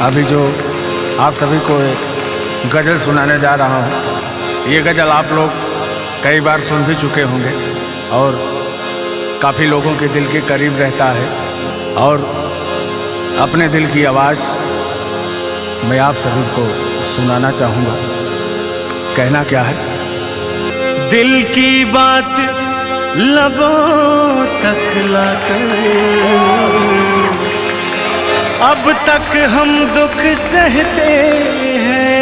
अभी जो आप सभी को एक गज़ल सुनाने जा रहा हूँ, ये गज़ल आप लोग कई बार सुन भी चुके होंगे और काफ़ी लोगों के दिल के करीब रहता है। और अपने दिल की आवाज़ मैं आप सभी को सुनाना चाहूँगा। कहना क्या है? दिल की बात लबों तक लाकर अब तक हम दुख सहते हैं।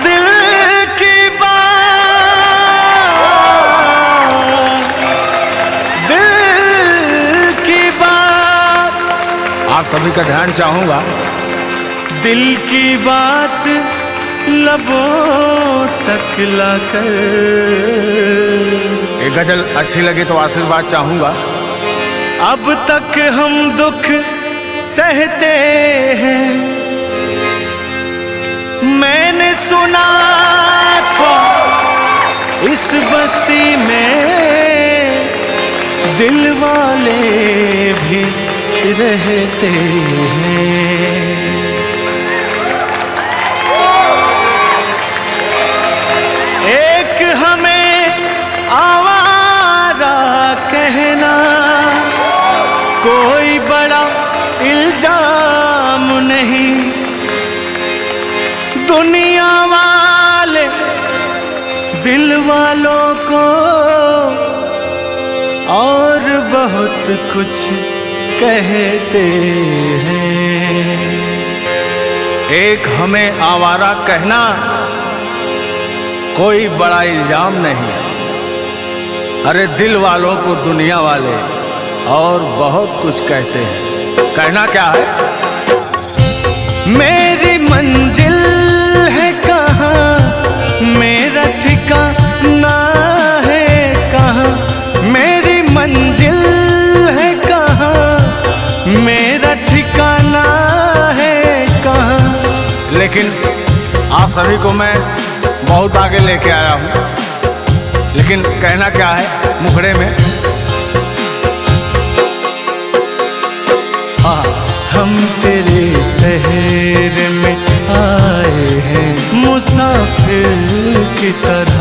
दिल की बात आप सभी का ध्यान चाहूँगा। दिल की बात लबों तक लाकर। ये गज़ल अच्छी लगे तो आशीर्वाद चाहूँगा। अब तक हम दुख सहते हैं। मैंने सुना था इस बस्ती में दिल वाले भी रहते हैं। एक हमें आवारा कहना कोई बड़ा इल्जाम नहीं। दुनिया वाले दिल वालों को और बहुत कुछ कहते हैं। एक हमें आवारा कहना कोई बड़ा इल्जाम नहीं। अरे दिल वालों को दुनिया वाले और बहुत कुछ कहते हैं। कहना क्या है? मेरी मंजिल है कहाँ, मेरा ठिकाना है कहाँ। मेरी मंजिल है कहाँ, मेरा ठिकाना है कहाँ। लेकिन आप सभी को मैं बहुत आगे लेके आया हूँ। लेकिन कहना क्या है मुखड़े में? हम तेरे शहर में आए हैं मुसाफिर की तरह।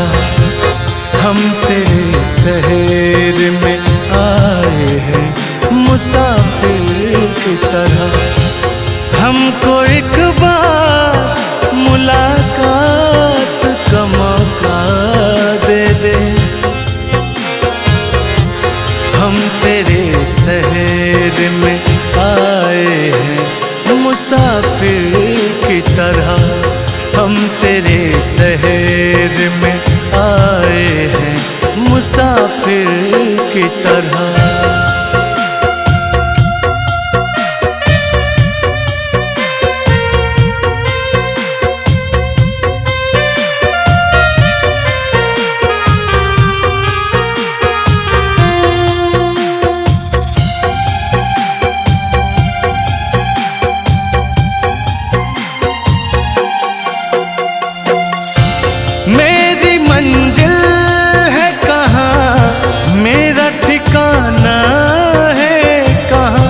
हम तेरे शहर में आए हैं मुसाफिर की तरह। हमको एक बार मुलाकात का मौका दे दे। हम तेरे शहर में आए हैं मुसाफिर की तरह। हम तेरे शहर में आए हैं मुसाफिर की तरह। मेरी मंजिल है कहाँ, मेरा ठिकाना है कहाँ।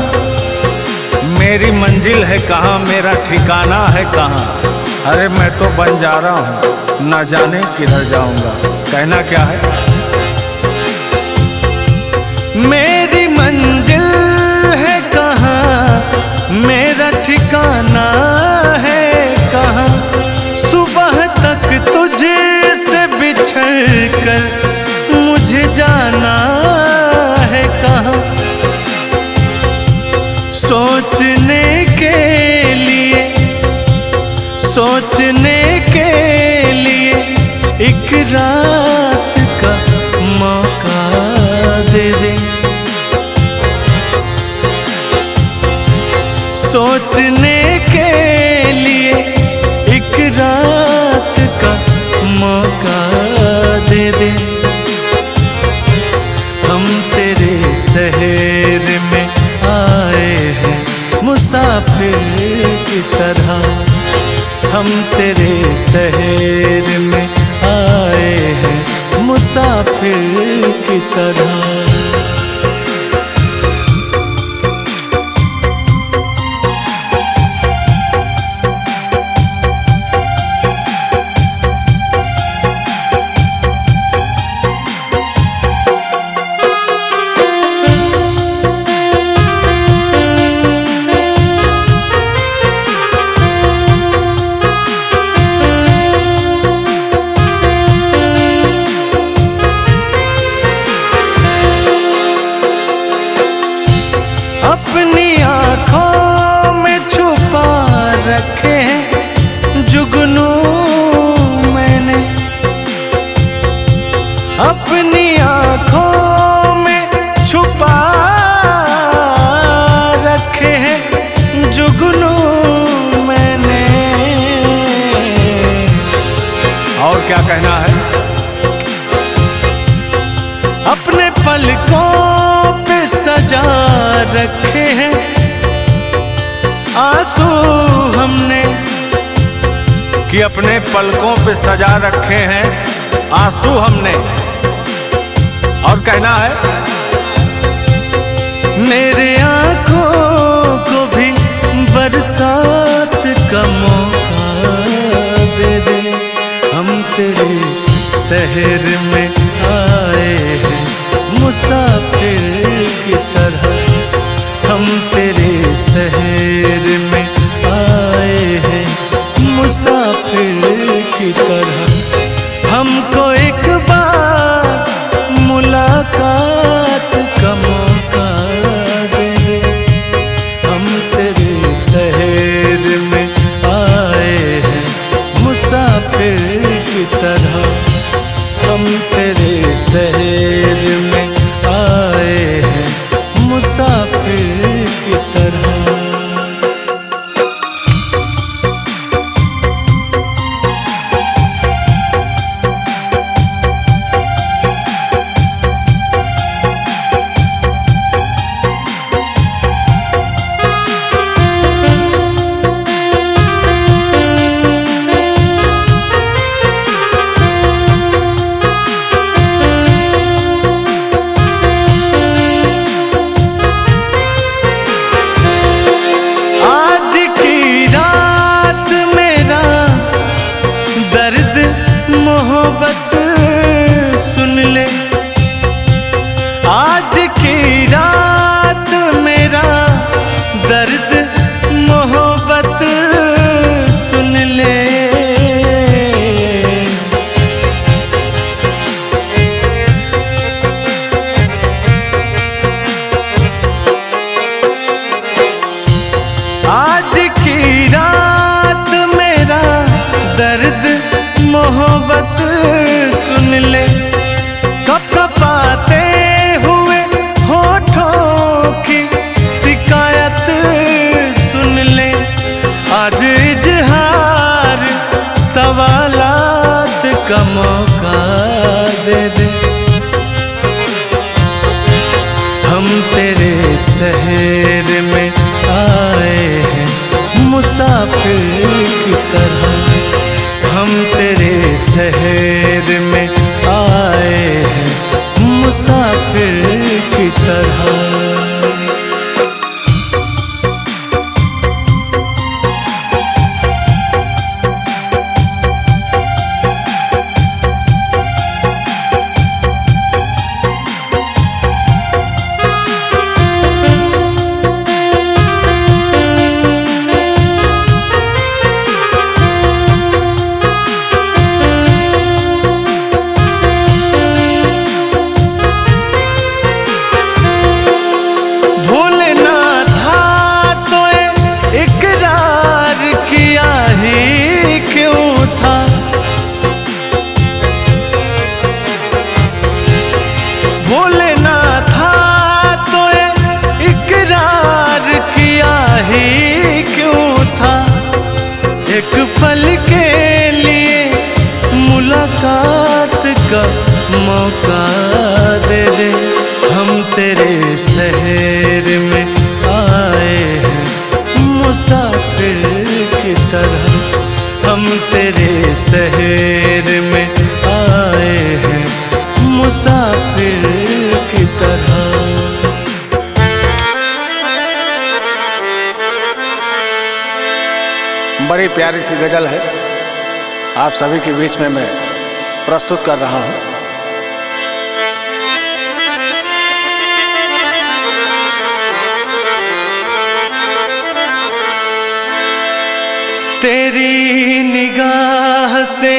मेरी मंजिल है कहाँ, मेरा ठिकाना है कहाँ। अरे मैं तो बन जा रहा हूँ, ना जाने किधर जाऊँगा। कहना क्या है? मेरी मंजिल है कहाँ, मेरा ठिकाना है कहाँ। सुबह तक तुझे से बिछड़ कर मुझे जाना है कहाँ। सोचने के लिए एक रात का मौका दे दे। सोचने के लिए एक रात का मौका दे दे। हम तेरे शहर में आए मुसाफिर की तरह। अपनी आँखों में छुपा रखे हैं जुगनू मैंने, अपनी आँखों में छुपा रखे हैं जुगनू मैंने। और क्या कहना है? अपने पलकों पे सजा रखे हैं आंसू हमने, कि अपने पलकों पे सजा रखे हैं आंसू हमने। और कहना है, मेरे आंखों को भी बरसात का मौका दे दे। हम तेरे शहर में आए हैं मुसाफिर की तरह, हम तेरे शहर में आए हैं मुसाफिर की तरह। हमको एक बार मुलाकात का मौका दे दे। हम तेरे शहर में आए हैं मुसाफिर की तरह, हम तेरे शहर में आए हैं मुसाफिर की तरह। मोहब्बत सुन ले, आज की रात मेरा दर्द मोहब्बत सुन ले। आज की रात मेरा दर्द मोहब्बत सुन ले। कपकपाते हुए होठों की शिकायत सुन ले। आज इजहार सवालात का मौका दे दे। हम तेरे शहर में आए हैं मुसाफिर की तरह, हम तेरे शहर में आए हैं मुसाफिर की तरह। एक पल के लिए मुलाकात का मौका दे दे। हम तेरे शहर में आए हैं मुसाफिर की तरह। हम तेरे शहर में आए हैं प्यारी सी गज़ल है, आप सभी के बीच में मैं प्रस्तुत कर रहा हूँ। तेरी निगाह से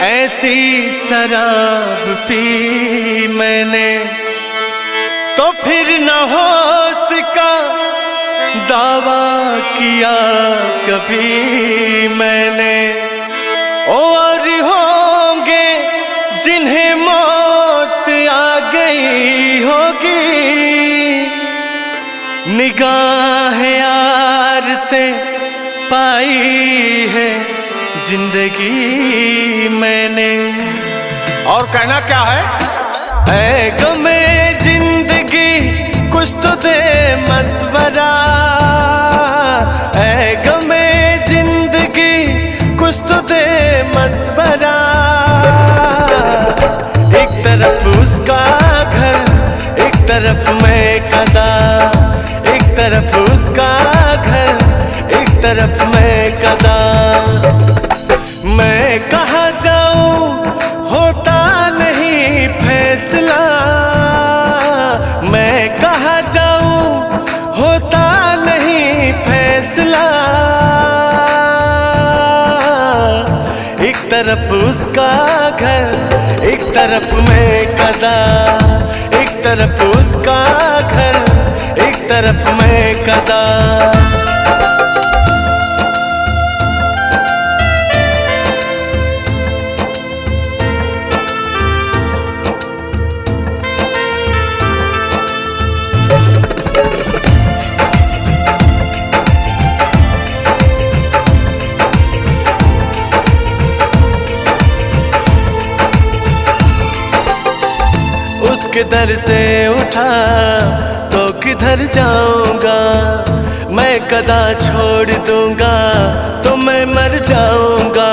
ऐसी शराब पी मैंने, तो फिर न होश का दावा किया कभी मैंने। और होंगे जिन्हें मौत आ गई होगी, निगाह यार से पाई है जिंदगी मैंने। और कहना क्या है? ऐ गमे जिंदगी कुछ तो दे मशवरा, ऐ गमे जिंदगी कुछ तो दे मशवरा। एक तरफ उसका घर, एक तरफ मैं कदा, एक तरफ उसका घर, एक तरफ मैं कदा। मैं कहाँ जाऊँ होता नहीं फैसला, मैं कहाँ जाऊँ होता नहीं फैसला। एक तरफ उसका घर, एक तरफ मैं कदा, एक तरफ उसका घर, एक तरफ मैं कदा। उसके दर से उठा तो किधर जाऊंगा, मैं कदा छोड़ दूंगा तो मैं मर जाऊंगा।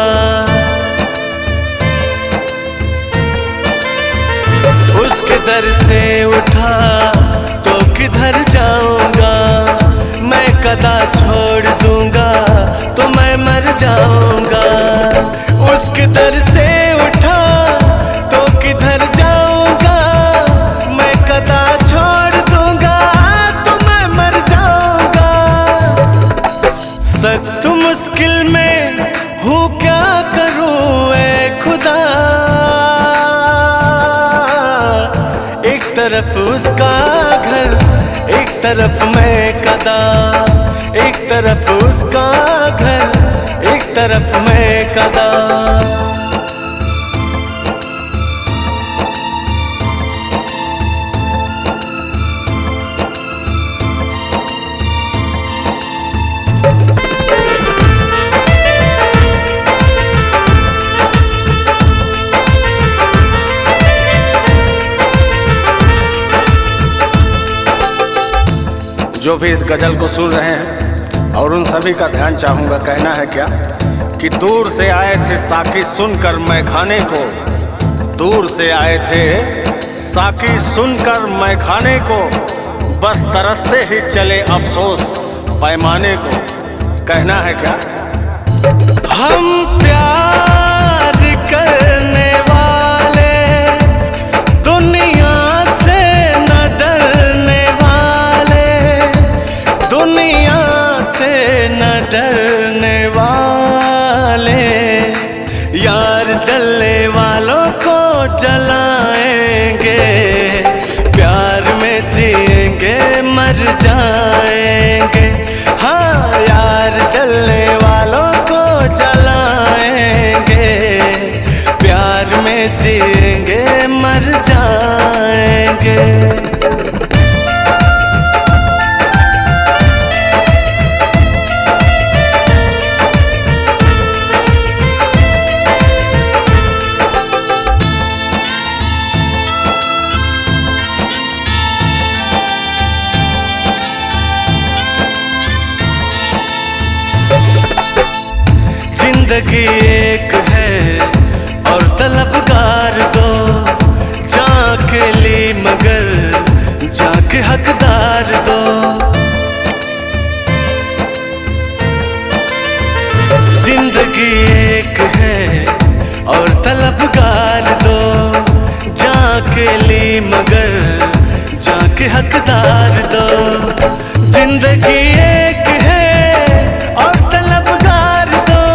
उसके दर से उठा तो किधर जाऊंगा, मैं कदा छोड़ दूंगा तो मैं मर जाऊंगा। उसके दर से उठा तो किधर जाऊंगा, मैं कदा छोड़ दूंगा तो मैं मर जाऊंगा। सख्त मुश्किल में हूँ क्या करूँ ऐ खुदा, एक तरफ उसका घर, एक तरफ मैं कदा, एक तरफ उसका घर, एक तरफ मैं कदा। जो भी इस गज़ल को सुन रहे हैं और उन सभी का ध्यान चाहूँगा। कहना है क्या कि दूर से आए थे साकी सुनकर मैं खाने को, दूर से आए थे साकी सुनकर मैं खाने को, बस तरसते ही चले अफसोस पैमाने को। कहना है क्या? हम प्यार करने वाले दुनिया से न डरने वाले, दुनिया से न डरने वाले। यार जलने वालों को जलाएंगे, प्यार में जिएंगे मर जाएंगे। हाँ यार जलने वालों को जलाएंगे, प्यार में जिएंगे मर जाएंगे। जिंदगी एक है और तलबगार दो, जाके ली मगर जाके हकदार दो। अकेली मगर जाके हकदार दो। जिंदगी एक है और तलबगार दो,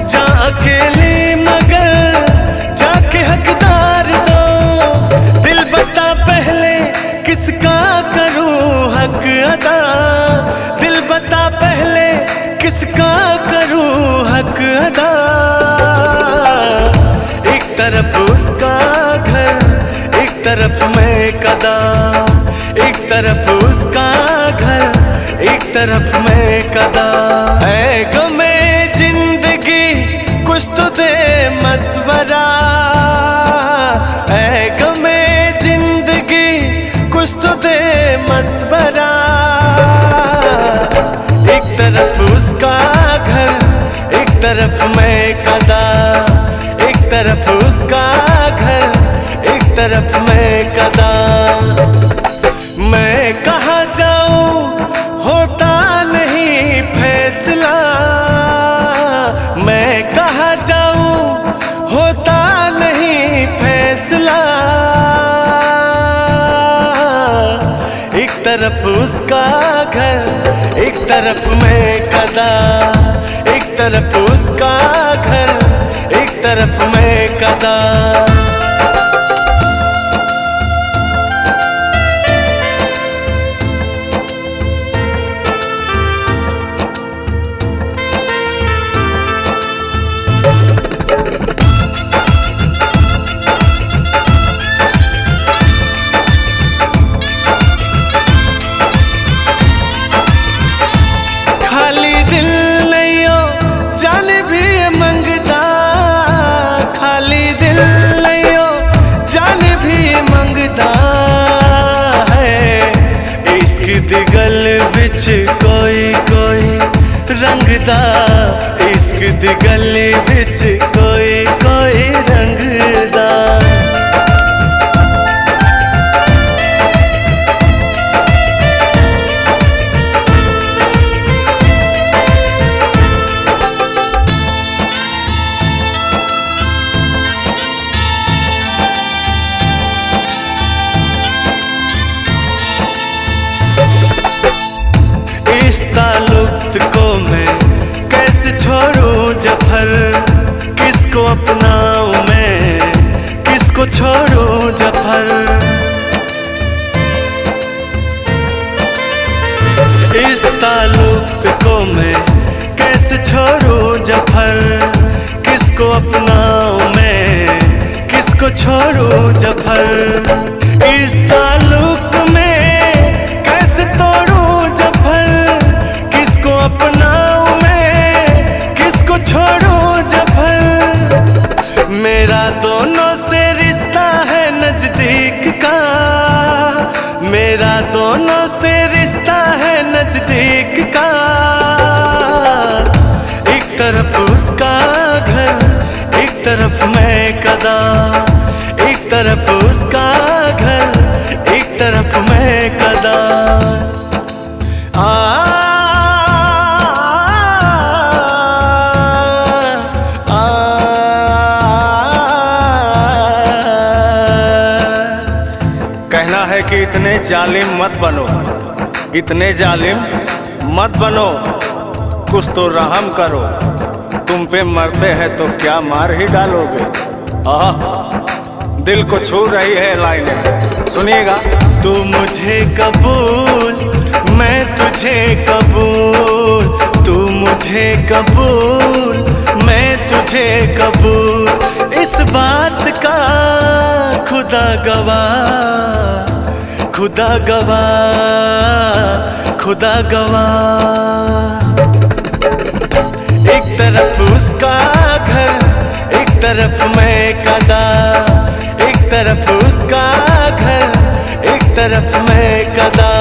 जा अकेली मगर जाके हकदार दो। दिल बता पहले किसका करूं हक अदा, दिल बता पहले किसका करूं हक अदा। एक तरफ उसका घर, एक तरफ मैं कदा, एक तरफ उसका घर, एक तरफ मैं कदा। ऐ गमे जिंदगी कुछ तो दे मशवरा, ऐ गमे जिंदगी कुछ तो दे मशवरा। एक तरफ उसका घर, एक तरफ मैं कदा, एक तरफ उसका घर, एक तरफ मैं कदा। मैं कहाँ जाऊं होता नहीं फैसला, मैं कहाँ जाऊं होता नहीं फैसला। एक तरफ उसका घर, एक तरफ मैं कदा, एक तरफ उसका घर, एक तरफ मैं कदा। खाली दिल नहीं हो जाने भी मंगदा, खाली दिल नहीं हो जाने भी मंगदा है। इश्क दी गल विच कोई कोई रंगदा, इश्क दी गल विच कोई कोई रंगदा। इस ताल्लुक को मैं कैसे छोड़ूं जफर, किसको अपनाऊं मैं किसको छोड़ूं जफर। इस ताल्लुक को मैं कैसे छोड़ूं जफर, किसको अपनाऊं मैं किसको छोड़ूं जफर। इस ताल्लुक में कैसे तोड़ूं जफर, किसको अपनाऊं मैं किसको छोड़ूं जफर। मेरा दोनों से रिश्ता है नजदीक का, मेरा दोनों से रिश्ता है नजदीक का। एक तरफ उसका घर, एक तरफ मैं कदा, एक तरफ उसका घर, एक तरफ मैं कदा। कहना है कि इतने जालिम मत बनो, इतने जालिम मत बनो, कुछ तो रहम करो। तुम पे मरते हैं तो क्या मार ही डालोगे। दिल को छू रही है लाइनें, सुनिएगा। तू मुझे कबूल मैं तुझे कबूल, तू मुझे कबूल मैं तुझे कबूल। इस बात का खुदा गवाह, खुदा गवाह, खुदा गवाह। एक तरफ उसका घर, एक तरफ मैं कदा, एक तरफ उसका घर, एक तरफ मैं कदा।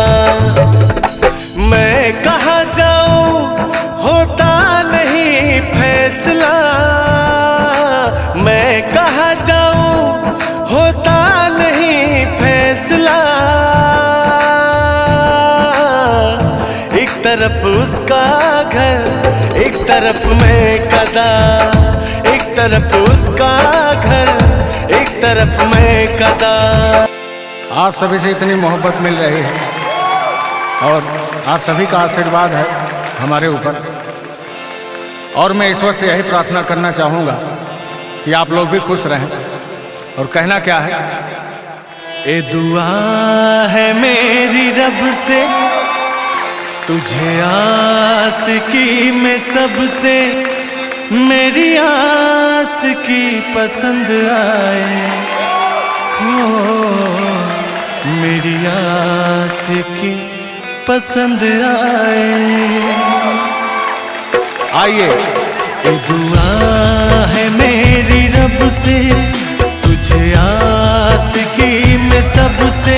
मैं कहाँ जाऊं होता नहीं फैसला, मैं कहाँ जाऊं होता नहीं फैसला। एक तरफ उसका घर, एक तरफ मैं कदा, एक तरफ उसका घर, एक तरफ मैं कदा। आप सभी से इतनी मोहब्बत मिल रही है और आप सभी का आशीर्वाद है हमारे ऊपर, और मैं ईश्वर से यही प्रार्थना करना चाहूँगा कि आप लोग भी खुश रहें। और कहना क्या है, ए दुआ है मेरी रब से, तुझे आस की मैं सबसे, मेरी आस की पसंद आए हो, मेरी आस की पसंद आए। आइए। ए दुआ है मेरी रब से, तुझे आस की मैं सबसे,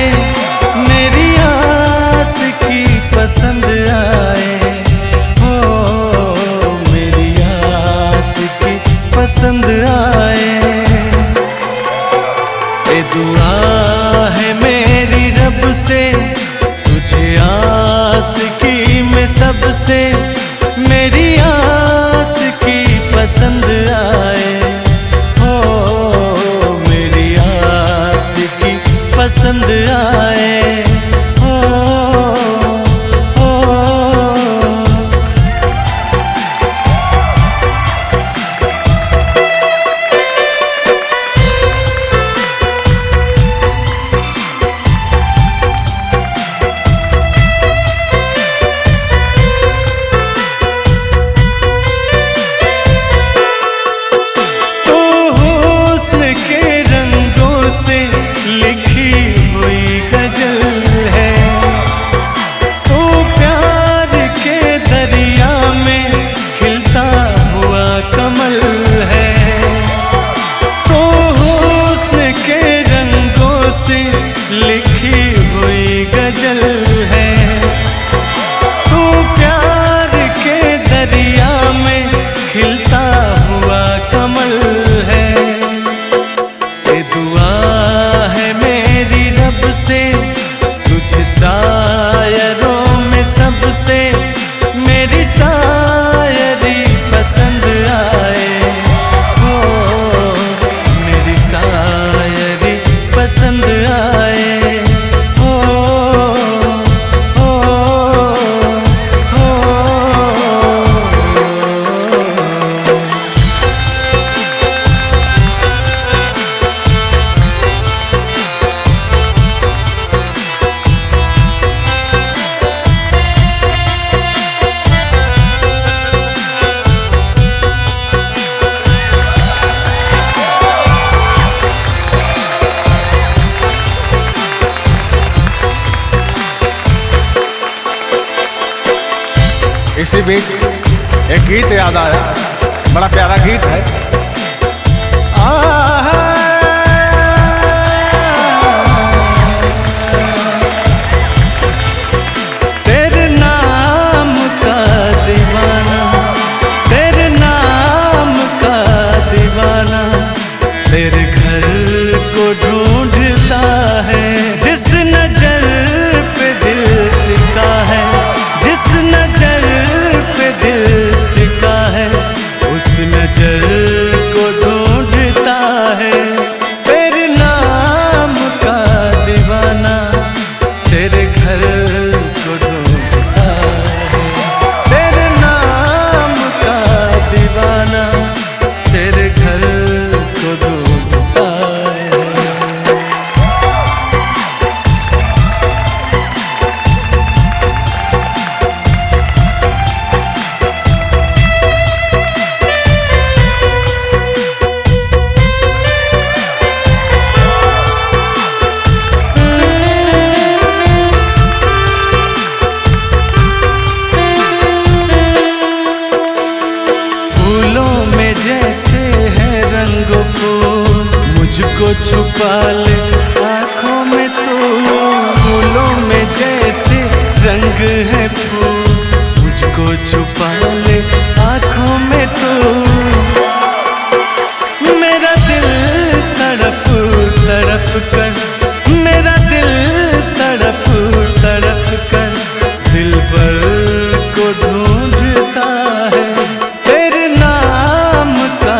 मेरी आस की पसंद आए हो, मेरी आस की पसंद आए। ए दुआ है मेरी रब से, तुझे आस की मैं सबसे, मेरी आस की पसंद आए हो, मेरी आस की पसंद आए हो, हो। से लिखी हुई गजल है, तो प्यार के दरिया में खिलता हुआ कमल है, तो हुस्न के रंगों से लिखी हुई गजल है, तो प्यार के दरिया में खिलता हुआ कमल है। से तुझे शायरों में सबसे, मेरी शायरी पसंद आए हो, मेरी शायरी पसंद आए हो, हो, हो। इसी बीच एक गीत याद आया, बड़ा प्यारा गीत है। तेरे नाम का दीवाना, तेरे नाम का दीवाना, तेरे घर को ढूंढता है, जिस नजर पे दिल टिका है, जिस नजर पे दिल टिका है, उस नजर को ढूंढता है। तेरे नाम का दीवाना, तेरे घर को ढूंढता है, तेरे नाम का दीवाना, तेरे घर को ढूंढता है। जैसे है रंगों को मुझको छुपा ले आँखों में, तो फूलों में जैसे रंग है फूल, मुझको छुपा ले आँखों में, तो मेरा दिल तड़प तड़प कर, मेरा दिल तड़प तड़प कर दिल पर को ढूंढता है। तेरे नाम का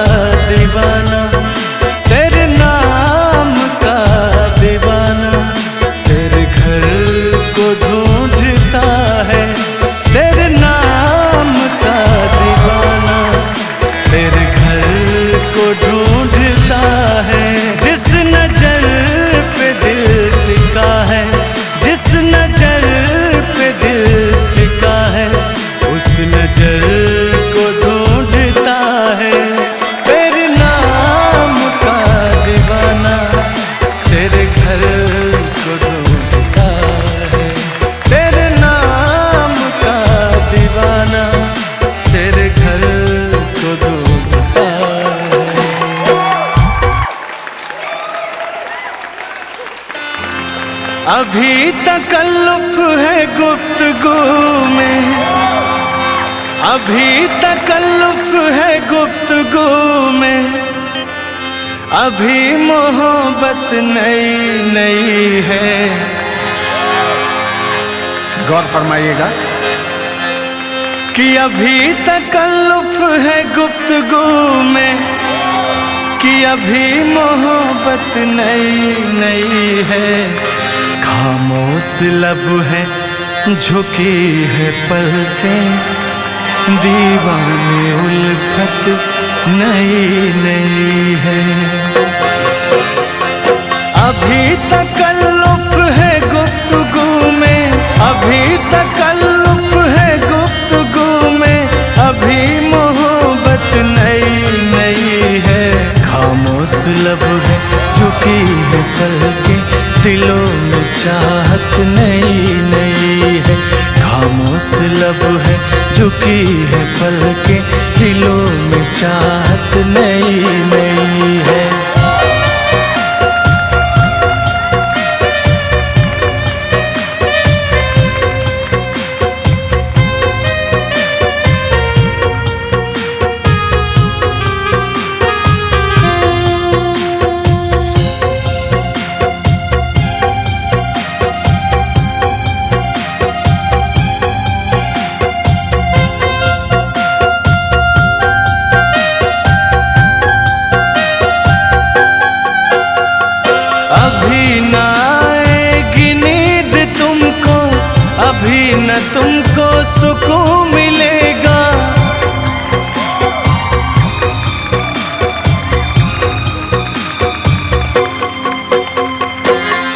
अभी तकल्लुफ है गुफ्तगू में, अभी तकल्लुफ है गुफ्तगू में, अभी मोहब्बत नई नई है। गौर फरमाइएगा कि अभी तकल्लुफ है गुफ्तगू में, कि अभी मोहब्बत नई नई है। खामोश लब है झुकी है पलकें, दीवाने उल्फत नई नई है। अभी तकल्लुफ है गुफ्तगू में, अभी तकल्लुफ है गुफ्तगू में, अभी मोहब्बत नई नई है। खामोश लब है झुकी है पलकें, दिलों में चाहत नई नई है। खामोश लब है झुकी है पलकें, दिलों में चाहत नई नई है। अभी न आएगी नींद तुमको, अभी न तुमको सुकून मिलेगा।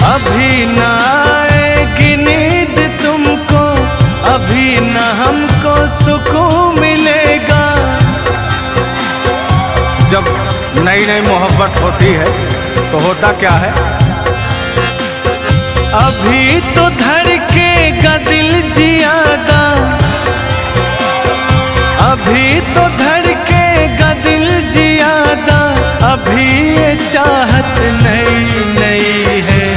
अभी न आएगी नींद तुमको, अभी न हमको सुकून मिलेगा। जब नई नई मोहब्बत होती है तो होता क्या है? अभी तो धड़केगा दिल जियादा, अभी तो धड़केगा दिल जियादा, अभी ये चाहत नई नई है।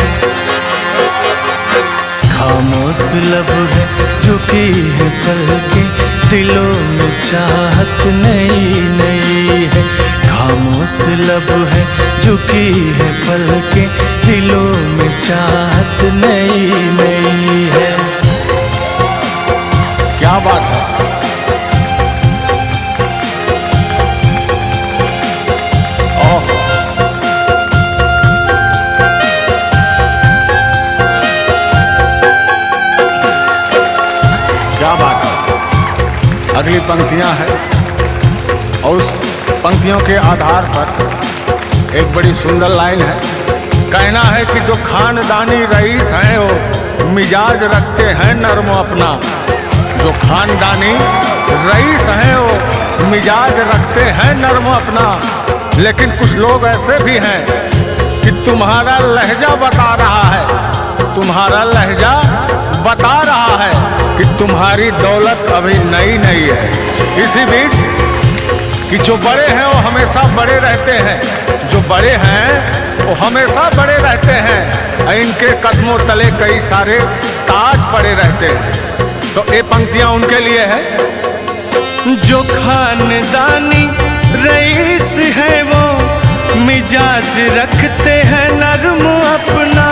खामोश लब है झुकी है पलकें, दिलों में चाहत नई नई है। खामोश लब है झुकी है पलकें, दिलों में चाहत नई नई है। क्या बात है? ओह, क्या बात है? अगली पंक्तियां हैं और उस पंक्तियों के आधार पर एक बड़ी सुंदर लाइन है। कहना है कि जो खानदानी रईस हैं वो मिजाज रखते हैं नर्म अपना, जो खानदानी रईस हैं वो मिजाज रखते हैं नर्म अपना। लेकिन कुछ लोग ऐसे भी हैं कि तुम्हारा लहजा बता रहा है, तुम्हारा लहजा बता रहा है कि तुम्हारी दौलत अभी नई नई है। इसी बीच कि जो बड़े हैं वो हमेशा बड़े रहते हैं, जो बड़े हैं वो हमेशा बड़े रहते हैं, इनके कदमों तले कई सारे ताज पड़े रहते हैं। तो ये पंक्तियां उनके लिए है। जो खानदानी रईस है वो मिजाज रखते हैं नर्म अपना,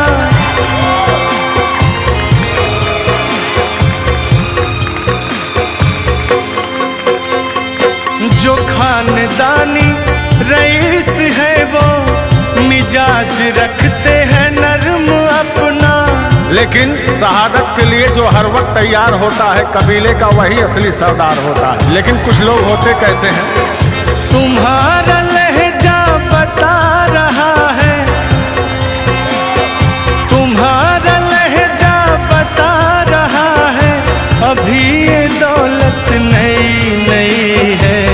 जो खानदानी रईस है वो मिजाज रखते हैं नर्म अपना। लेकिन शहादत के लिए जो हर वक्त तैयार होता है कबीले का वही असली सरदार होता है। लेकिन कुछ लोग होते कैसे हैं? तुम्हारा लहजा बता रहा है, तुम्हारा लहजा बता रहा है, अभी ये दौलत नई नई है।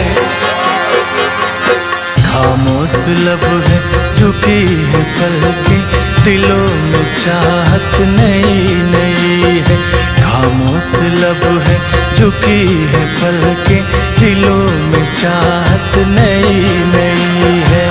खामोश लब है झुकी है पलकें, दिलों में चाहत नई नई है। खामोश लब है झुकी है पलकें, दिलों में चाहत नई नई है।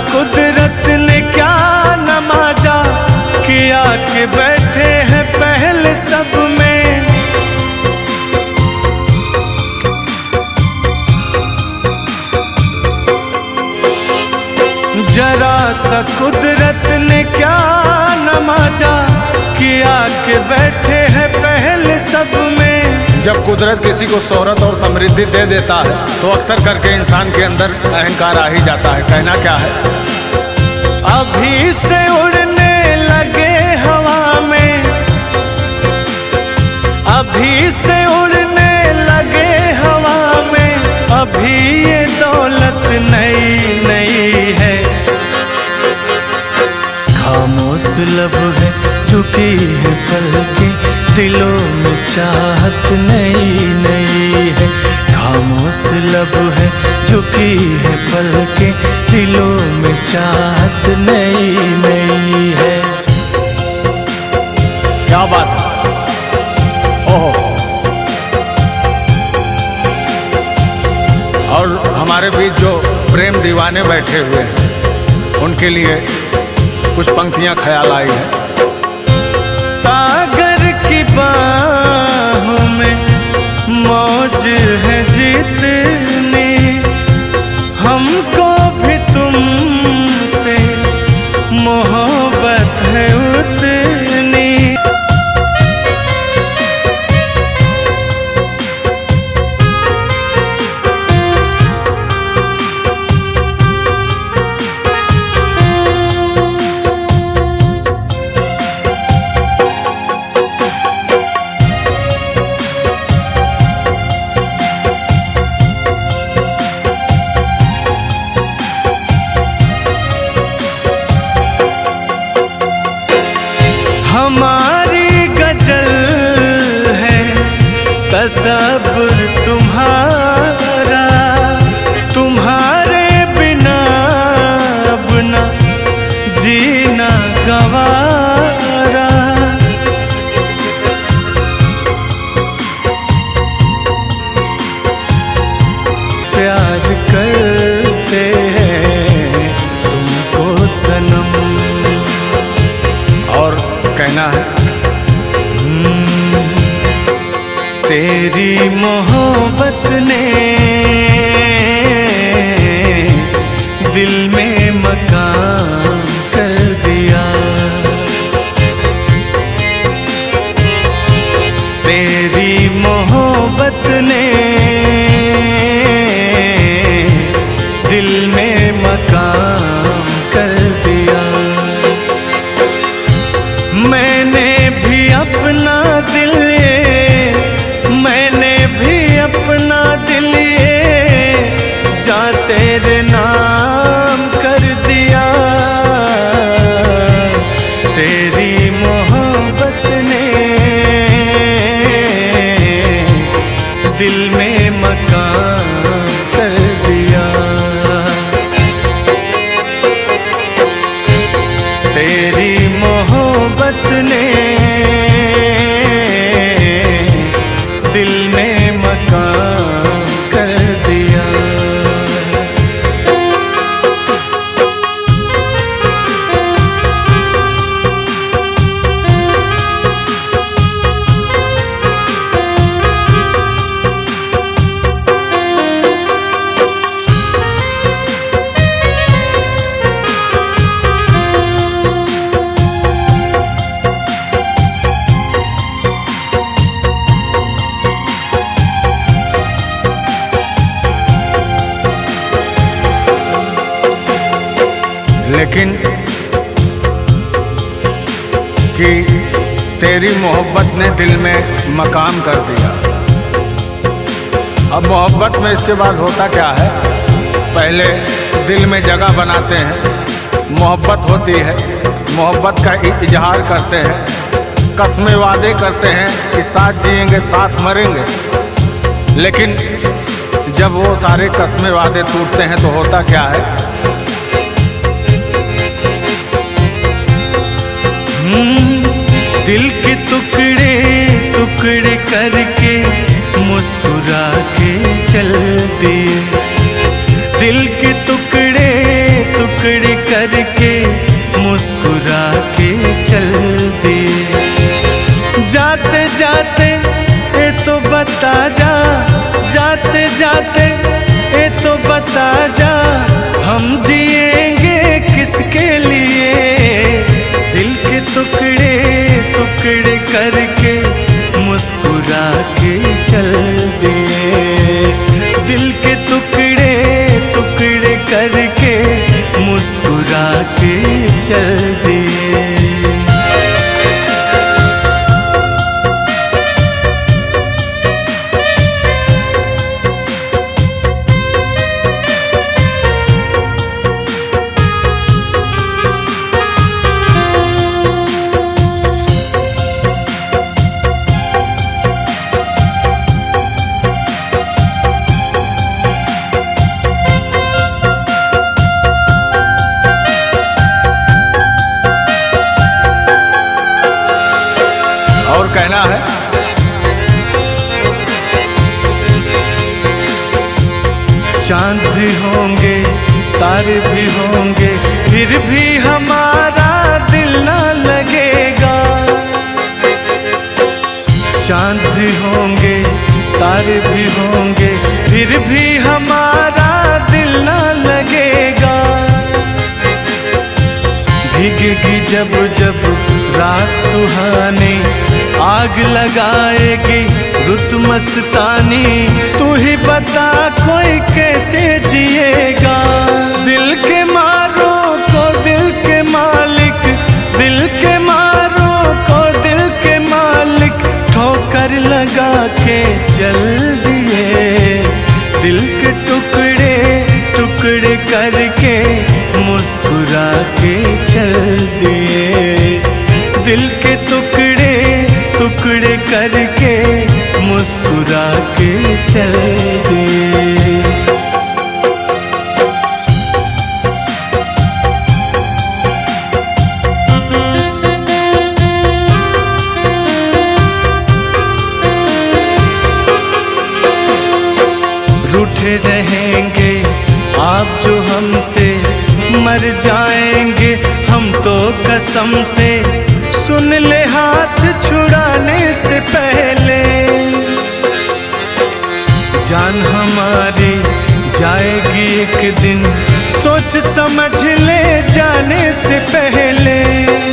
कुदरत ने क्या नवाजा कि आके बैठे हैं पहले सब में। जरा सा कुदरत ने क्या नवाजा कि आके बैठे हैं पहले सब में। जब कुदरत किसी को शोहरत और समृद्धि दे देता है तो अक्सर करके इंसान के अंदर अहंकार आ ही जाता है। कहना क्या है? अभी से उड़ने लगे हवा में, अभी से उड़ने लगे हवा में, अभी ये दौलत नई नई है। खामोश लब है झुकी है पलकें, दिलों में चाहत नई नई है। खामोश लब है झुकी है पलकें, दिलों में चाहत नई नई है। क्या बात है! ओहो! और हमारे बीच जो प्रेम दीवाने बैठे हुए हैं उनके लिए कुछ पंक्तियां ख्याल आई है। सागर की बाहों में मौज है जितनी, हमको भी तुमसे मोहब्बत है उतनी। हमारी गजल है तसब्बुर तुम्हारा, तुम्हारे बिना अपना जीना गवारा। प्यार करते हैं तुमको सनम। और कहना है तेरी मोहब्बत ने दिल में मकान कर दिया। तेरी मोहब्बत ने दिल में मकान कर दिया। मैंने भी अपना दिल अपना दिल जा तेरे नाम कर दिया। तेरी मोहब्बत ने दिल में मकान कर दिया। तेरी मोहब्बत ने दिल में मकान कर दिया। लेकिन कि तेरी मोहब्बत ने दिल में मकाम कर दिया। अब मोहब्बत में इसके बाद होता क्या है? पहले दिल में जगह बनाते हैं, मोहब्बत होती है, मोहब्बत का इजहार करते हैं, कसमें वादे करते हैं कि साथ जिएंगे साथ मरेंगे। लेकिन जब वो सारे कसमें वादे टूटते हैं तो होता क्या है? दिल के टुकड़े टुकड़े करके मुस्कुरा के चल दिए। दिल के टुकड़े टुकड़े करके मुस्कुरा के चल दिए। जाते जाते ए तो बता जा, जाते जाते ए तो बता जा, हम जिएंगे किसके लिए। दिल के टुकड़े टुकड़े करके मुस्कुरा के चल दिए। दिल के टुकड़े टुकड़े करके मुस्कुरा के चल दिए। और कहना है, चांद भी होंगे तारे भी होंगे, फिर भी हमारा दिल ना लगेगा। चांद भी होंगे तारे भी होंगे, फिर भी हमारा दिल ना लगेगा। भीगेगी जब जब रात सुहानी, आग लगाएगी रुत मस्तानी। तू ही बता कोई कैसे जिएगा। दिल के मारो को दिल के मालिक, दिल के मारो को दिल के मालिक ठोकर लगा के चल दिए। दिल के टुकड़े टुकड़े करके मुस्कुरा के चल दिए। दिल के टुकड़े टुकड़े करके मुस्कुरा के चल दिए। रूठे रहेंगे आप जो हमसे, मर जाएंगे हम तो कसम से। सुन ले हाथ छुड़ाने से पहले, जान हमारी जाएगी एक दिन, सोच समझ ले जाने से पहले।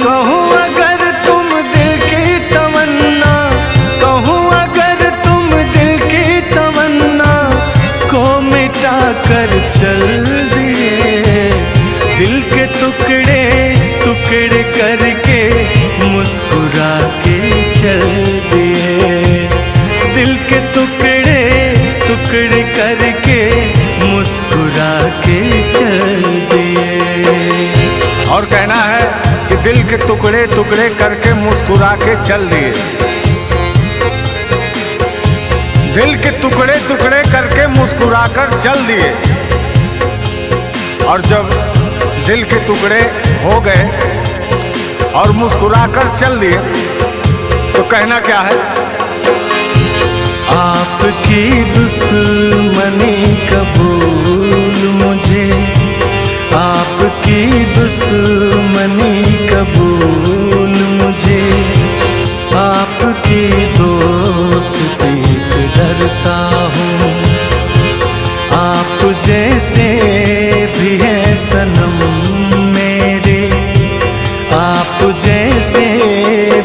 कहूँ अगर तुम दिल की तमन्ना, कहूँ अगर तुम दिल की तमन्ना को मिटा कर चल दिए। दिल के टुकड़े टुकड़े करके मुस्कुरा के चल दिए। दिल के टुकड़े टुकड़े करके मुस्कुरा के चल दिए। और कहना है कि दिल के टुकड़े टुकड़े करके मुस्कुरा के चल दिए। दिल के टुकड़े टुकड़े करके मुस्कुरा कर चल दिए। और जब दिल के टुकड़े हो गए और मुस्कुरा कर चल दिए तो कहना क्या है। आपकी दुश्मनी कबूल मुझे, आपकी दुश्मनी कबूल मुझे। आपकी दोस्ती से डरता हूँ, आप जैसे भी हैं सनम मेरे। आप जैसे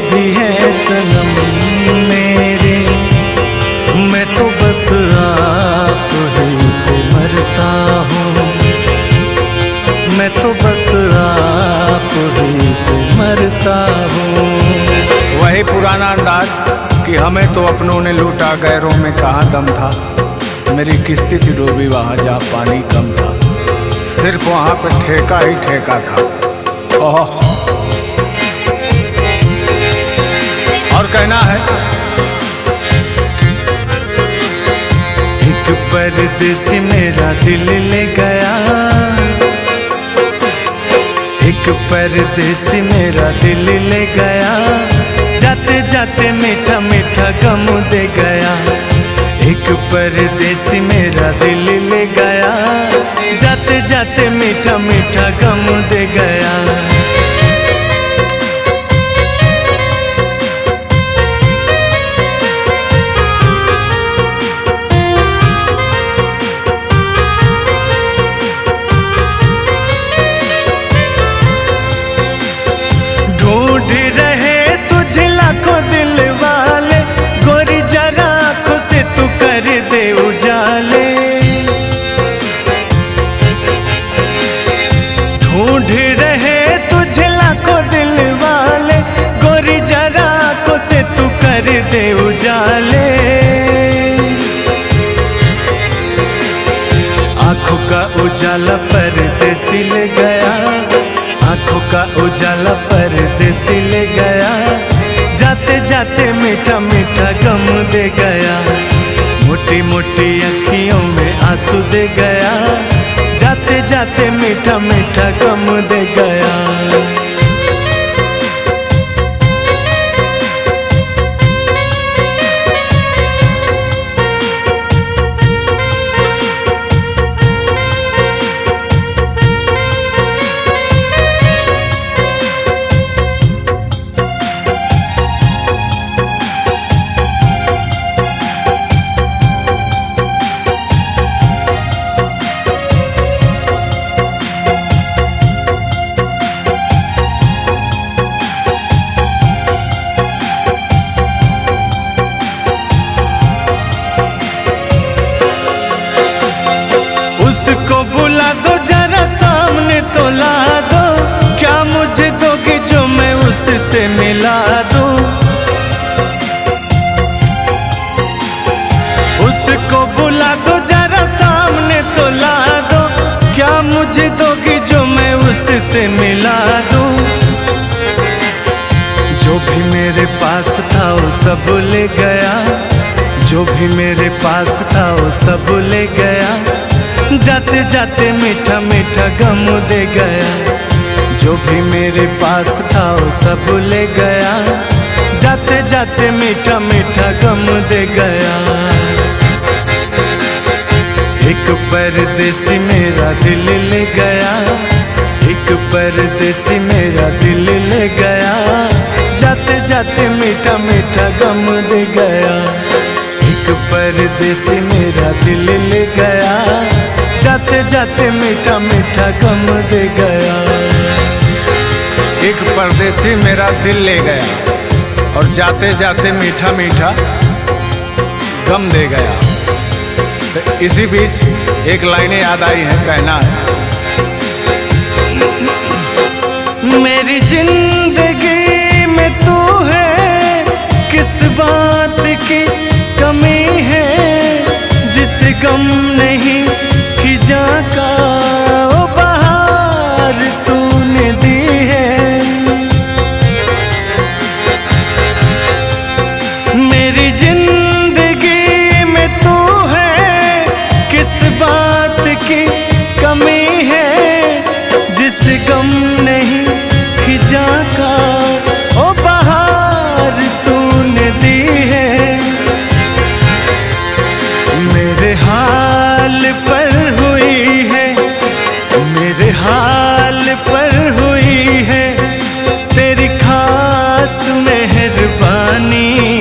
भी हैं सनम मेरे। मैं तो बस आप ही पे मरता हूँ, मैं तो बस आप ही पे मरता हूँ। वही पुराना अंदाज कि हमें तो अपनों ने लूटा, गैरों में कहाँ दम था। मेरी किस्ती थी डूबी वहाँ जहाँ पानी कम था, सिर्फ वहाँ पे ठेका ही ठेका था। ओह। और कहना है, एक परदेसी मेरा दिल ले गया, एक परदेसी मेरा दिल ले गया। जाते जाते मीठा मीठा गम दे गया। एक परदेसी मेरा दिल ले गया, जाते जाते मीठा मीठा गम दे गया। ढूंढ रहे तुझे लाखों दिल वाले, गोरी जरा आंखों से तू कर दे उजाले। ढूंढ रहे तुझे लाखों दिल वाले, गोरी जरा आंखों से तू कर दे उजाले। आंखों का उजाला परदेसी ले गया, आंखों का उजाला परदेसी ले गया, जाते जाते मीठा मीठा गम दे गया। मोटी मोटी अखियों में आंसू दे गया, जाते जाते मीठा मीठा गम दे गया। उसको बुला दो जरा सामने तो ला दो, क्या मुझे दोगे जो मैं उससे मिला दूं। उसको बुला दो जरा सामने तो ला दो, क्या मुझे दोगे जो मैं उससे मिला दूं। जो भी मेरे पास था वो सब ले गया, जो भी मेरे पास था वो सब ले गया, जाते जाते मीठा मीठा गम दे गया। जो भी मेरे पास था वो सब ले गया, जाते जाते मीठा मीठा गम दे गया। एक परदेसी मेरा दिल ले गया, एक परदेसी मेरा दिल ले गया, जाते जाते मीठा मीठा गम दे गया। एक परदेसी मेरा दिल ले गया, जाते जाते मीठा मीठा गम दे गया। एक परदेसी मेरा दिल ले गया और जाते जाते मीठा मीठा गम दे गया। तो इसी बीच एक लाइनें याद आई हैं, कहना है, मेरी जिंदगी में तू है, किस बात की कमी है, जिस गम नहीं खिजा का ओ बहार तूने दी है। मेरी जिंदगी में तू है, किस बात की कमी है, जिस गम नहीं खिजा का ओ बहार तूने दी है। मेरे हाल पर हुई है, मेरे हाल पर हुई है तेरी खास मेहरबानी,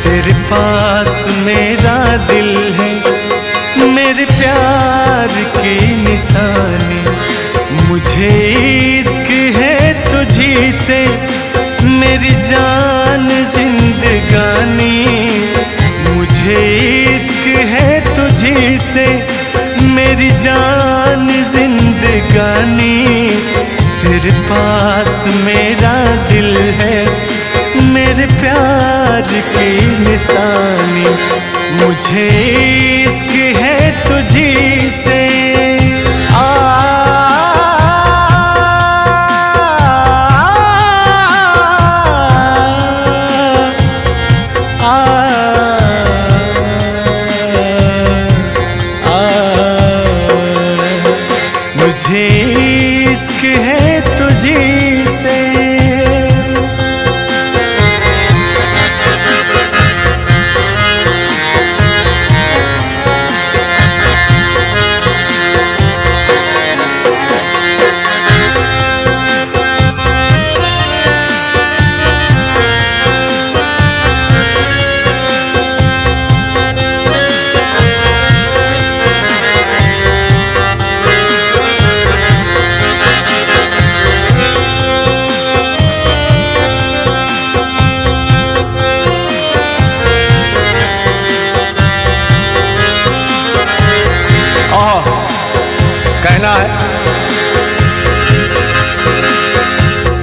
तेरे पास मेरा दिल है, मेरे प्यार की निशानी। मुझे इश्क है तुझी से, मेरी जान जिंदगानी। मुझे इश्क है तुझी से, मेरी जान जिंदगानी। तेरे पास मेरा दिल है, मेरे प्यार की निशानी। मुझे इश्क है तुझी से। मुझे इश्क है तुझी से। कहना है